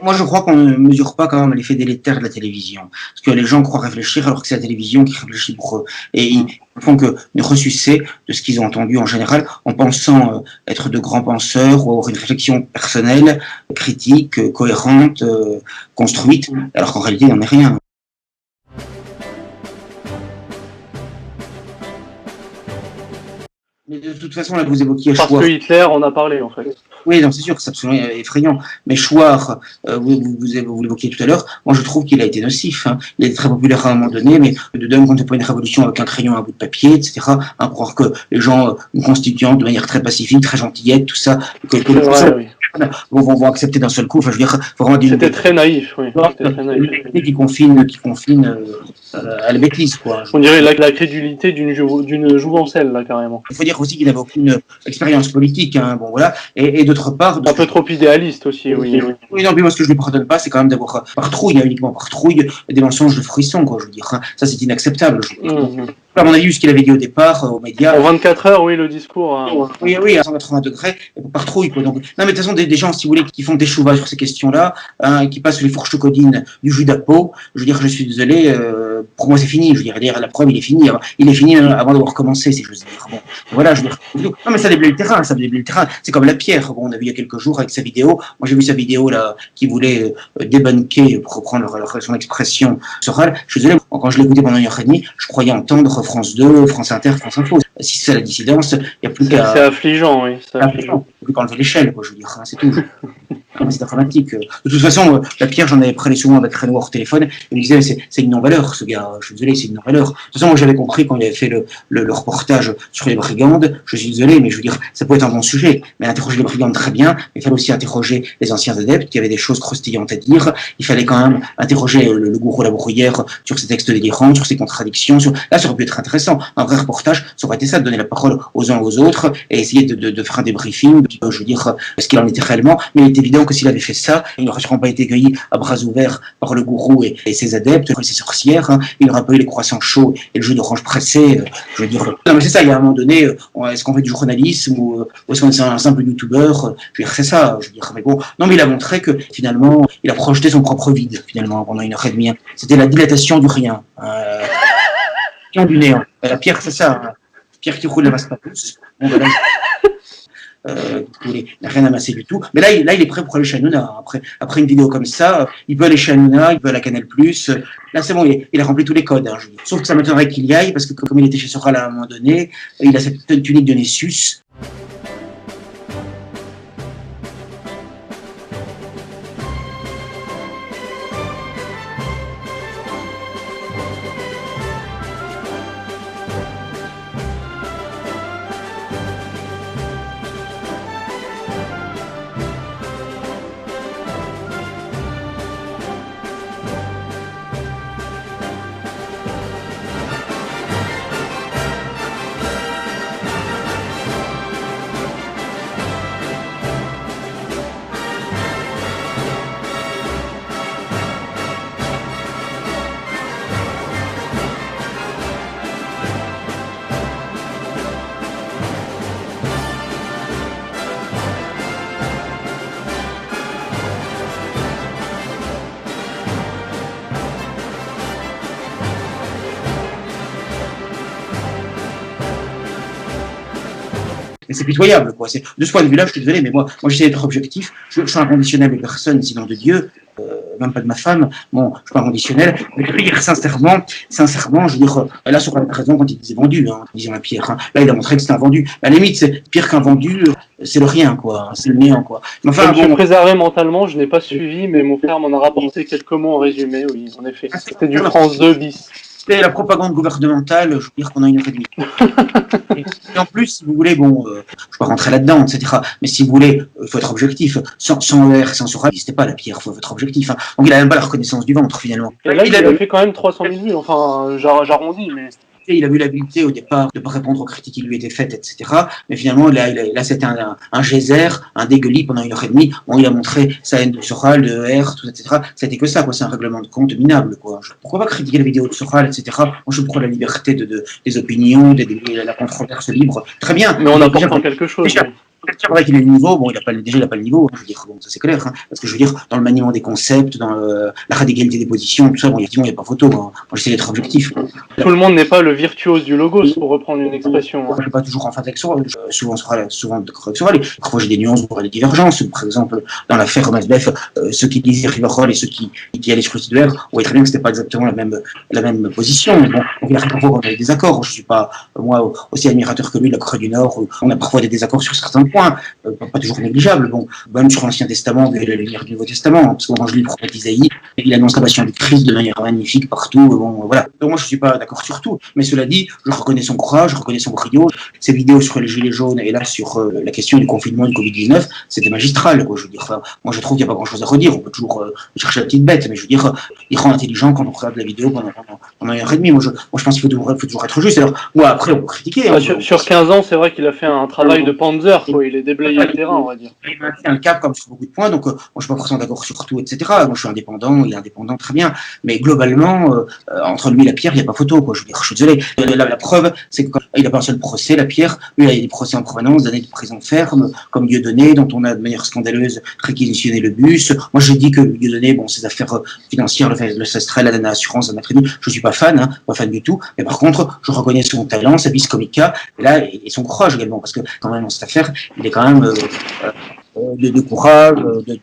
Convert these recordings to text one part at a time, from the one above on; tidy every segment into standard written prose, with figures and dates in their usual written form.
Moi, je crois qu'on ne mesure pas quand même l'effet délétère de la télévision. Parce que les gens croient réfléchir alors que c'est la télévision qui réfléchit pour eux. Et ils ne font que ressucer de ce qu'ils ont entendu en général en pensant être de grands penseurs ou avoir une réflexion personnelle, critique, cohérente, construite, alors qu'en réalité, il n'en est rien. Mais de toute façon, là, vous évoquiez Parce Chouard. que Hitler en a parlé, en fait. Oui, c'est sûr, c'est absolument effrayant. Mais Chouard, vous l'évoquiez tout à l'heure, moi je trouve qu'il a été nocif. Hein. Il a été très populaire à un moment donné, mais de même quand on fait une révolution avec un crayon, un bout de papier, etc., hein, croire que les gens nous constituant de manière très pacifique, très gentillette, tout ça, que les vrai, oui. vont accepter d'un seul coup. Enfin, je veux dire, vraiment C'était très naïf, oui. Qui confine à la bêtise, quoi. On dirait la crédulité d'une jouvencelle, là, carrément. Il faut dire aussi qu'il n'avait aucune expérience politique, hein, bon voilà, et d'autre part... Un peu trop idéaliste aussi, oui. Oui, non, mais moi ce que je ne lui pardonne pas, c'est quand même d'avoir par trouille, uniquement par trouille, des mensonges de frisson, quoi, je veux dire, hein. Ça c'est inacceptable. À mon avis, ce qu'il avait dit au départ, aux médias... En 24 heures, oui, le discours... Hein. Oui, à 180 degrés, par trouille, quoi. Donc, non, mais de toute façon, des gens, si vous voulez, qui font des chouvas sur ces questions-là, hein, qui passent les fourches codines du jus d'Apo, je veux dire, je suis désolé, pour moi c'est fini, je veux dire, la preuve, il est fini, hein. Il est fini avant d'avoir commencé, si je veux dire. Bon, voilà, je veux dire, non, mais ça déblaye le terrain, c'est comme la pierre, bon, on a vu il y a quelques jours avec sa vidéo, moi j'ai vu sa vidéo, là, qui voulait débunker, pour reprendre son expression Soral, je suis désolé, quand je l'ai écouté pendant 1h30, je croyais entendre France 2, France Inter, France Info. Si c'est la dissidence, il n'y a plus qu'à... C'est affligeant, oui. Il n'y a plus qu'à enlever l'échelle, quoi, je veux dire, hein, c'est tout. C'est dramatique. De toute façon, la pierre, j'en avais parlé souvent avec Renoir au téléphone, il me disait, c'est une non-valeur, ce gars, je suis désolé, c'est une non-valeur. De toute façon, moi, j'avais compris quand il avait fait le reportage sur les brigandes, je suis désolé, mais je veux dire, ça peut être un bon sujet, mais interroger les brigandes, très bien, mais il fallait aussi interroger les anciens adeptes, qui avaient des choses croustillantes à dire, il fallait quand même interroger le gourou La Bruyère sur ses textes délirants, sur ses contradictions, là, ça aurait pu être intéressant. Un vrai reportage, ça aurait été ça, de donner la parole aux uns aux autres, et essayer de faire un débriefing, je veux dire, ce qu'il en était réellement, mais il est évident que s'il avait fait ça, il n'aurait sûrement pas été accueilli à bras ouverts par le gourou et ses adeptes, ses sorcières, hein. Il n'aurait pas eu les croissants chauds et le jus d'orange pressé, je veux dire. Non mais c'est ça, il y a un moment donné, est-ce qu'on fait du journalisme ou est-ce qu'on est un simple youtubeur, je veux dire, c'est ça, je veux dire, mais bon, non mais il a montré que finalement, il a projeté son propre vide, finalement, pendant 1h30. C'était la dilatation du rien, du néant. La pierre, c'est ça, hein. Pierre qui roule ne masse pas plus. Bon, ben là, il n'a rien amassé du tout. Mais là, il est prêt pour aller chez Hanouna. Après une vidéo comme ça, il peut aller chez Hanouna, il peut aller à Canal+. Là, c'est bon, il a rempli tous les codes. Hein, sauf que ça m'étonnerait qu'il y aille, parce que comme il était chez Soral à un moment donné, il a cette tunique de Nessus. Et c'est pitoyable, quoi. De ce point de vue-là, je suis désolé, mais moi j'essaie d'être objectif. Je suis inconditionnel de personne, sinon de Dieu, même pas de ma femme. Bon, je suis pas inconditionnel. Mais je veux dire, sincèrement, je veux dire, là, sur la raison quand il disait vendu, hein, disait la Pierre. Hein. Là, il a montré que c'était un vendu. À la limite, c'est pire qu'un vendu, c'est le rien, quoi. C'est le néant, quoi. Mais enfin, je suis préservé mentalement, je n'ai pas suivi, mais mon frère m'en a rapporté quelques mots en résumé, oui, en effet. C'était du France 2 bis. C'est la propagande gouvernementale, je veux dire qu'on a 1h30. Et en plus, si vous voulez, bon, je ne vais pas rentrer là-dedans, etc. Mais si vous voulez, il faut être objectif. Sans ER, sans Soral, il n'existait pas la Pierre, il faut être objectif. Hein. Donc il n'a même pas la reconnaissance du ventre, finalement. Et là, il a fait quand même 300 000 vues, enfin, j'arrondis, mais... Il a eu l'habileté au départ de ne pas répondre aux critiques qui lui étaient faites, etc. Mais finalement, là c'était un geyser, un dégueulis pendant 1h30. Bon, il a montré sa haine de Soral, de R, tout, etc. C'était que ça, quoi. C'est un règlement de compte minable, quoi. Pourquoi pas critiquer la vidéo de Soral, etc. Moi, je prends la liberté des opinions, la controverse libre. Très bien. Mais on apporte quelque chose. C'est vrai qu'il a le niveau, bon, déjà, il n'a pas le niveau, hein, je veux dire, bon, ça c'est clair, hein, parce que je veux dire, dans le maniement des concepts, dans la radicalité des positions, tout ça, bon, effectivement, il n'y a pas photo, hein. Moi, j'essaie d'être objectif. Tout le monde n'est pas le virtuose du logos, pour reprendre une expression. Moi, je ne suis pas toujours en phase avec Sorel, souvent d'accord avec Sorel. Parfois, j'ai des nuances, voire des divergences. Par exemple, dans l'affaire Masbef, ceux qui disaient Riverol et ceux qui allaient sur le site de R, on voyait très bien que c'était pas exactement la même position. Mais bon, il arrive parfois qu'on a des désaccords. Je suis pas, moi, aussi admirateur que lui de la Corée du Nord, où on a parfois des désaccords sur certains points, pas toujours négligeables. Bon, même sur l'Ancien Testament, vu la lumière du Nouveau Testament, hein, parce que quand je lis le prophète Isaïe, il annonce la passion du Christ de manière magnifique partout. Bon, voilà. Donc, moi, je suis pas d'accord sur tout. Mais cela dit, je reconnais son courage, je reconnais son brio. Ces vidéos sur les gilets jaunes et là sur la question du confinement du Covid-19, c'était magistral, quoi. Je veux dire, enfin, moi, je trouve qu'il n'y a pas grand-chose à redire. On peut toujours chercher la petite bête, mais je veux dire, il rend intelligent quand on regarde la vidéo pendant 1 heure et demie. Moi, je pense qu'il faut toujours être juste. Alors, moi, après, on peut critiquer. Hein, sur 15 ans, c'est vrai qu'il a fait un travail de Panzer, quoi. Il est déblayé le terrain, on va dire. Il maintient le cap comme sur beaucoup de points, donc moi, je suis pas forcément d'accord sur tout, etc. Moi, je suis indépendant, il est indépendant, très bien. Mais globalement, entre lui et la Pierre, il n'y a pas photo, quoi. Je veux dire, je suis désolé. La preuve, c'est que quand il n'a pas un seul procès, la Pierre, lui, il a des procès en provenance, d'années de prison ferme, comme Dieudonné, dont on a de manière scandaleuse réquisitionné le bus. Moi, je dis que Dieudonné, bon, ses affaires financières, le Sestrel, la Dana Assurance, la Crédit, je suis pas fan, hein, pas fan du tout. Mais par contre, je reconnais son talent, sa vis comica, et son courage également, parce que quand même, dans cette affaire, il est quand même de courage, de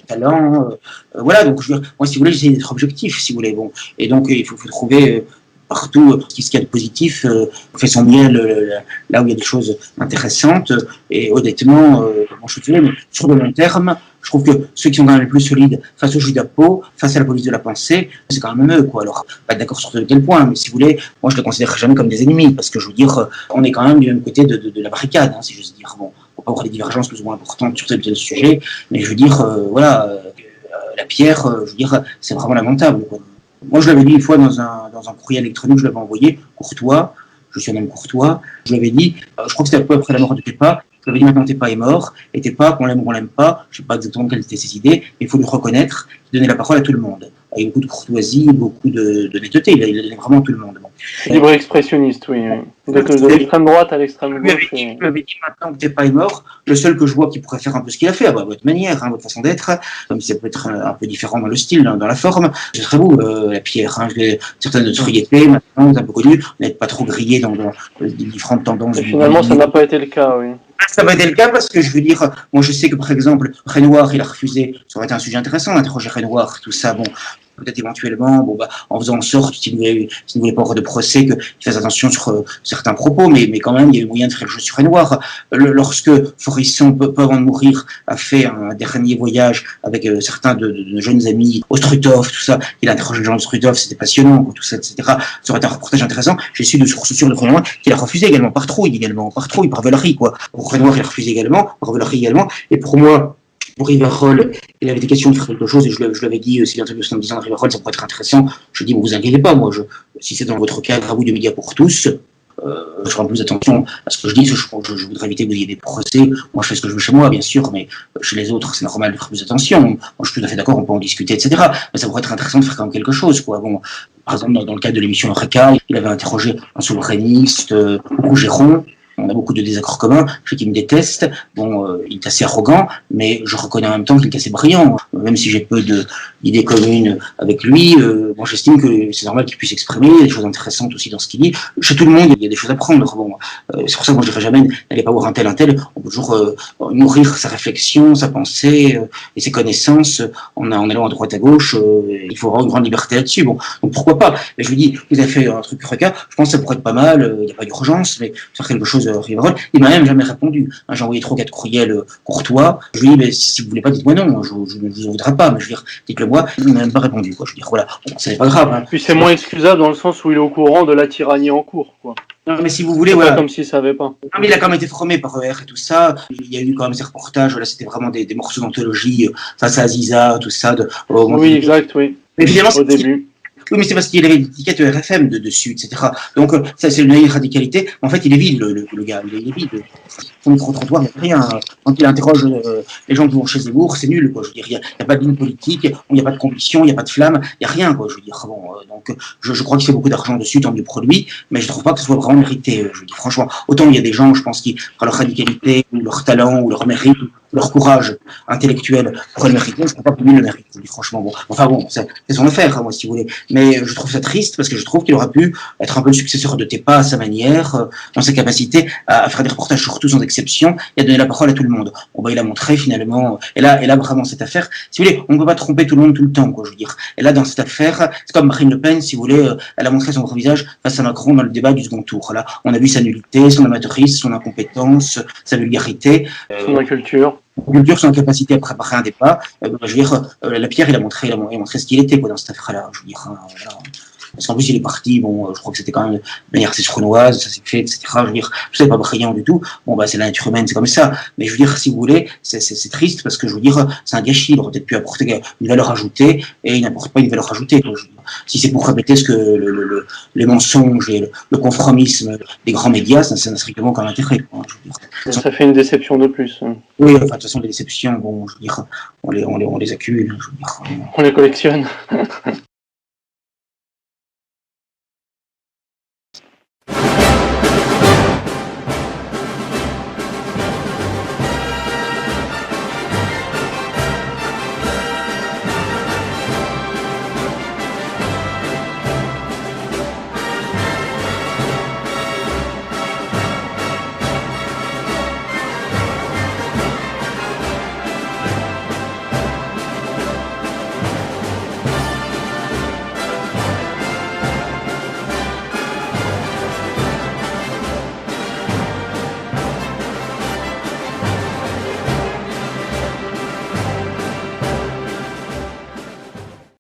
talent. Voilà, donc moi, si vous voulez, j'essaie d'être objectif, si vous voulez. Bon, et donc, il faut trouver partout ce qu'il y a de positif, fait son bien là où il y a des choses intéressantes. Et honnêtement, bon, je suis désolé, mais sur le long terme, je trouve que ceux qui sont quand même les plus solides face au judapo, face à la police de la pensée, c'est quand même eux, quoi. Alors, pas d'accord sur quel point, mais si vous voulez, moi, je ne les considérerai jamais comme des ennemis, parce que je veux dire, on est quand même du même côté de la barricade, hein, si j'ose dire. Bon, on peut avoir des divergences plus ou moins importantes sur tel sujet, mais je veux dire, voilà, la Pierre, je veux dire, c'est vraiment lamentable, quoi. Moi, je l'avais dit une fois dans un courrier électronique, je l'avais envoyé, courtois, je suis un homme courtois, je l'avais dit, je crois que c'était un peu après la mort de Tepa, je l'avais dit maintenant Tepa est mort, et Tepa, qu'on l'aime ou qu'on l'aime pas, je ne sais pas exactement quelles étaient ses idées, mais il faut lui reconnaître, donner la parole à tout le monde, avec beaucoup de courtoisie, beaucoup de netteté, il aimait vraiment tout le monde. Bon. Libre expressionniste, oui. De l'extrême droite à l'extrême gauche. Je lui avais dit maintenant que Tepa est mort, le seul que je vois qui pourrait faire un peu ce qu'il a fait, à votre manière, hein, votre façon d'être, même si ça peut être un peu différent dans le style, dans la forme, ce serait vous, la Pierre. Hein, certaines notoriétés, maintenant, vous un peu connu, vous n'êtes pas trop grillé dans les différentes tendances. Finalement, ça n'a pas été le cas, oui. Ça va être le cas parce que je veux dire, moi je sais que par exemple, Renoir, il a refusé, ça aurait été un sujet intéressant d'interroger Renoir, tout ça, bon, peut-être éventuellement, bon, bah, en faisant en sorte, s'il ne voulait pas avoir de procès, qu'il fasse attention sur certains propos, mais quand même, il y a eu moyen de faire le jeu sur Renoir. Lorsque Forisson, peu avant de mourir, a fait un dernier voyage avec certains de jeunes amis, Ostrutov, tout ça, il a interrogé Jean Ostrutov, c'était passionnant, tout ça, etc. Ça aurait été un reportage intéressant. J'ai su de sources sûres de Renoir qu'il a refusé également, par trouille, par velerie, quoi. Pour Renoir, il a refusé également, par velerie également, et pour moi, pour Riverol, il avait des questions de faire quelque chose, et je l'avais dit, si l'interview en me disant Riverol, ça pourrait être intéressant. Je dis, bon, vous inquiétez pas, moi, si c'est dans votre cadre à vous de médias pour tous, je ferai plus attention à ce que je dis, je voudrais éviter que vous ayez des procès. Moi, je fais ce que je veux chez moi, bien sûr, mais chez les autres, c'est normal de faire plus attention. Moi, je suis tout à fait d'accord, on peut en discuter, etc. Mais ça pourrait être intéressant de faire quand même quelque chose, quoi. Bon, par exemple, dans le cadre de l'émission Eureka, il avait interrogé un souverainiste, Rougeron. On a beaucoup de désaccords communs, je sais qu'il me déteste, bon, il est assez arrogant, mais je reconnais en même temps qu'il est assez brillant, même si j'ai peu d'idées communes avec lui, bon, j'estime que c'est normal qu'il puisse exprimer, il y a des choses intéressantes aussi dans ce qu'il dit, chez tout le monde, il y a des choses à prendre, bon, c'est pour ça que moi je dirais jamais, n'allez pas voir un tel, on peut toujours nourrir sa réflexion, sa pensée, et ses connaissances, en allant à droite à gauche, il faut avoir une grande liberté là-dessus, bon, donc pourquoi pas, mais je lui dis, vous avez fait un truc Eureka, je pense que ça pourrait être pas mal, il n'y a pas d'urgence, mais faire quelque chose Riverol, il m'a même jamais répondu. Hein, j'ai envoyé 3 ou 4 courriels courtois. Je lui ai dit, mais si vous voulez pas, dites-moi non, je ne vous en voudrais pas, mais je veux dire, dites-le moi. Il m'a même pas répondu, quoi. Je veux dire, voilà, bon, ça n'est pas grave. Hein. Puis c'est moins excusable dans le sens où il est au courant de la tyrannie en cours, quoi. Non, mais si vous voulez, voilà. Comme s'il savait pas. Non, mais il a quand même été formé par ER et tout ça. Il y a eu quand même ces reportages, voilà, c'était vraiment des morceaux d'anthologie, face à Aziza, tout ça. Oui, exact, oui. Mais finalement, au début. Oui, mais c'est parce qu'il avait l'étiquette RFM dessus, etc. Donc, ça, c'est une radicalité. En fait, il est vide, le gars. Il est vide. Son micro-trottoir, il n'y a rien. Quand il interroge les gens qui vont chez Zemmour, c'est nul, quoi. Je veux dire, il n'y a pas de ligne politique, il n'y a pas de conviction, il n'y a pas de flamme, il n'y a rien, quoi. Je veux dire, bon, donc, je crois qu'il fait beaucoup d'argent dessus, tant mieux pour lui, mais je ne trouve pas que ce soit vraiment mérité. Je dis franchement, autant il y a des gens, je pense, qui, par leur radicalité, ou leur talent, ou leur mérite, leur courage intellectuel pourraient le mériter, je ne crois pas que lui le mérite. Je dis franchement, bon, enfin bon, c'est son affaire, hein, moi, si vous voulez. Mais je trouve ça triste parce que je trouve qu'il aurait pu être un peu le successeur de Tepa à sa manière, dans sa capacité à faire des reportages sur tout sans exception et à donner la parole à tout le monde. Bon, bah, il a montré finalement, et là vraiment cette affaire, si vous voulez, on ne peut pas tromper tout le monde tout le temps, quoi, je veux dire. Et là, dans cette affaire, c'est comme Marine Le Pen, si vous voulez, elle a montré son vrai visage face à Macron dans le débat du second tour. Là, on a vu sa nullité, son amateurisme, son incompétence, sa vulgarité. Son inculture. Culture, son incapacité à préparer un débat. Je veux dire, la Pierre, il a montré ce qu'il était, quoi, dans cette affaire-là. Je veux dire, hein, voilà. Parce qu'en plus, il est parti, bon, je crois que c'était quand même de manière assez sournoise, ça s'est fait, etc. Je veux dire, tout ça n'est pas brillant du tout. Bon, bah, c'est la nature humaine, c'est comme ça. Mais je veux dire, si vous voulez, c'est triste parce que je veux dire, c'est un gâchis. Il aurait peut-être pu apporter une valeur ajoutée et il n'apporte pas une valeur ajoutée, quoi. Si c'est pour répéter ce que les mensonges et le conformisme des grands médias, ça n'a strictement aucun intérêt, quoi. Je veux dire. Ça fait une déception de plus. Oui, enfin, de toute façon, les déceptions, bon, je veux dire, on les accumule. Je veux dire, on les collectionne.